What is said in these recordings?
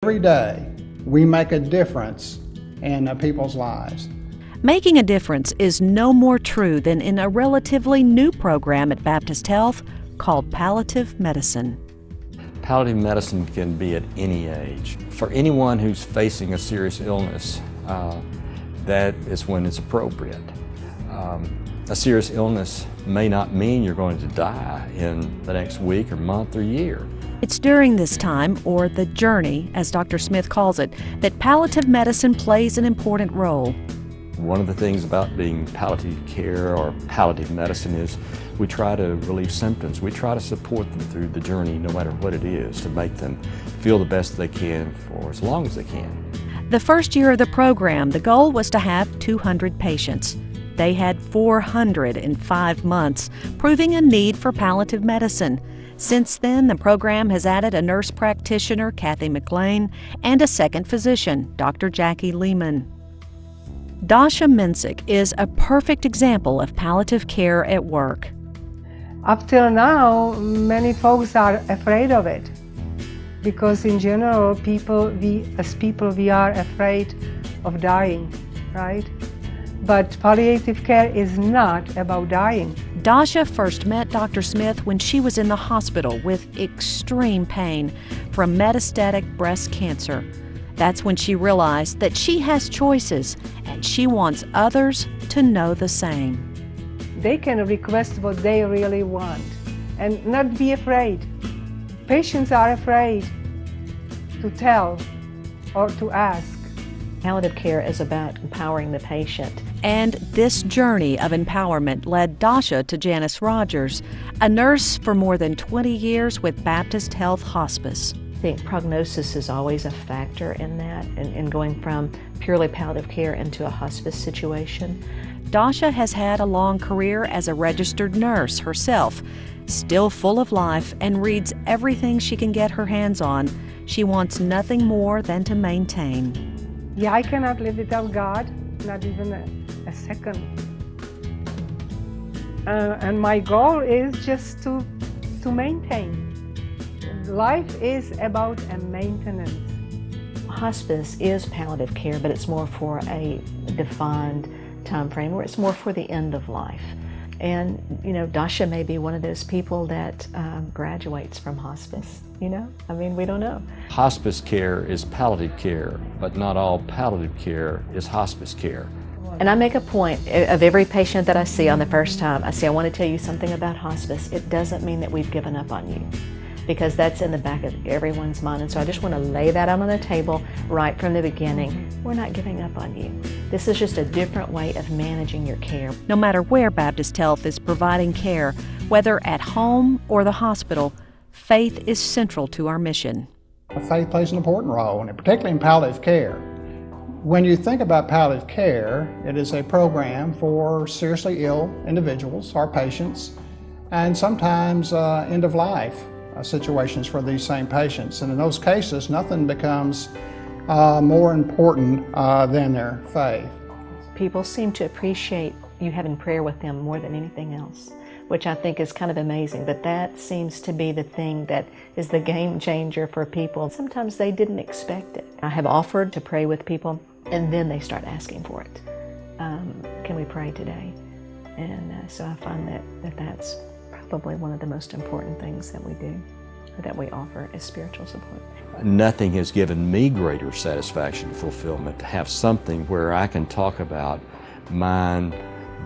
every day we make a difference in people's lives. Making a difference is no more true than in a relatively new program at Baptist Health called Palliative Medicine. Palliative medicine can be at any age. For anyone who's facing a serious illness, that is when it's appropriate. A serious illness may not mean you're going to die in the next week or month or year. It's during this time, or the journey, as Dr. Smith calls it, that palliative medicine plays an important role. One of the things about being palliative care or palliative medicine is we try to relieve symptoms. We try to support them through the journey, no matter what it is, to make them feel the best they can for as long as they can. The first year of the program, the goal was to have 200 patients. They had 400 in 5 months, proving a need for palliative medicine. Since then, the program has added a nurse practitioner, Kathy McLean, and a second physician, Dr. Jackie Lehman. Dasha Mensick is a perfect example of palliative care at work. Up till now, many folks are afraid of it because in general, we are afraid of dying, right? But palliative care is not about dying. Dasha first met Dr. Smith when she was in the hospital with extreme pain from metastatic breast cancer. That's when she realized that she has choices and she wants others to know the same. They can request what they really want and not be afraid. Patients are afraid to tell or to ask. Palliative care is about empowering the patient. And this journey of empowerment led Dasha to Janice Rogers, a nurse for more than 20 years with Baptist Health Hospice. I think prognosis is always a factor in that, in going from purely palliative care into a hospice situation. Dasha has had a long career as a registered nurse herself, still full of life and reads everything she can get her hands on. She wants nothing more than to maintain. Yeah, I cannot live without God, not even a second. And my goal is just to maintain. Life is about a maintenance. Hospice is palliative care, but it's more for a defined time frame, or it's more for the end of life. And, you know, Dasha may be one of those people that graduates from hospice, you know? I mean, we don't know. Hospice care is palliative care, but not all palliative care is hospice care. And I make a point of every patient that I see on the first time, I say, I want to tell you something about hospice. It doesn't mean that we've given up on you, because that's in the back of everyone's mind. And so I just want to lay that out on the table right from the beginning. We're not giving up on you. This is just a different way of managing your care. No matter where Baptist Health is providing care, whether at home or the hospital, faith is central to our mission. Faith plays an important role, and particularly in palliative care. When you think about palliative care, it is a program for seriously ill individuals, our patients, and sometimes end-of-life situations for these same patients. And in those cases, nothing becomes more important than their faith. People seem to appreciate you having prayer with them more than anything else, which I think is kind of amazing. But that seems to be the thing that is the game changer for people. Sometimes they didn't expect it. I have offered to pray with people, and then they start asking for it. Can we pray today? And so I find that that's probably one of the most important things that we do, or that we offer, is spiritual support. Nothing has given me greater satisfaction and fulfillment to have something where I can talk about mind,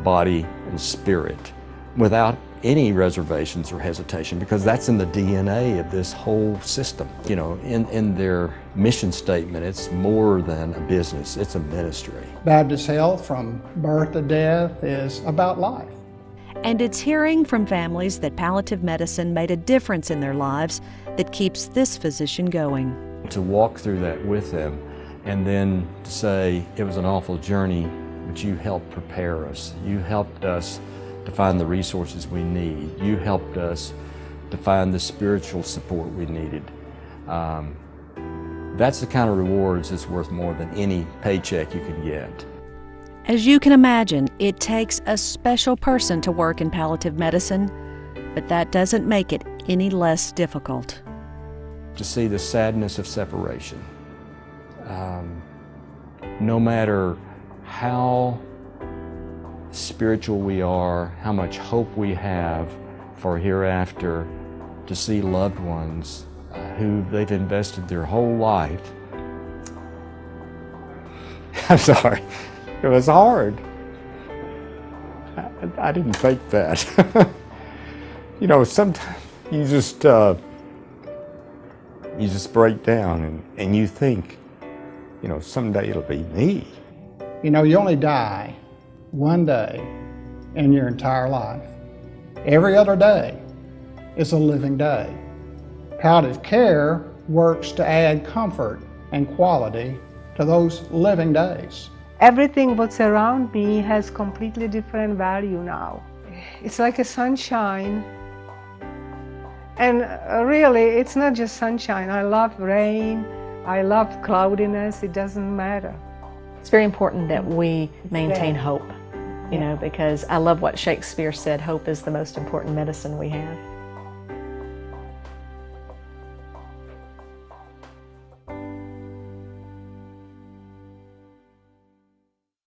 body, and spirit without any reservations or hesitation, because that's in the DNA of this whole system. You know, in their mission statement, it's more than a business, it's a ministry. Baptist Health, from birth to death, is about life. And it's hearing from families that palliative medicine made a difference in their lives that keeps this physician going. To walk through that with them, and then to say, it was an awful journey, but you helped prepare us. You helped us to find the resources we need. You helped us to find the spiritual support we needed. That's the kind of rewards that's worth more than any paycheck you can get. As you can imagine, it takes a special person to work in palliative medicine, but that doesn't make it any less difficult. To see the sadness of separation, No matter how spiritual we are, how much hope we have for hereafter, to see loved ones who they've invested their whole life. I'm sorry, it was hard. I didn't think that. You know, sometimes you just break down and you think, you know, someday it'll be me. You know, you only die one day in your entire life. Every other day is a living day. Palliative care works to add comfort and quality to those living days. Everything what's around me has completely different value now. It's like a sunshine. And really, it's not just sunshine. I love rain, I love cloudiness, it doesn't matter. It's very important that we maintain hope, you know, because I love what Shakespeare said, hope is the most important medicine we have.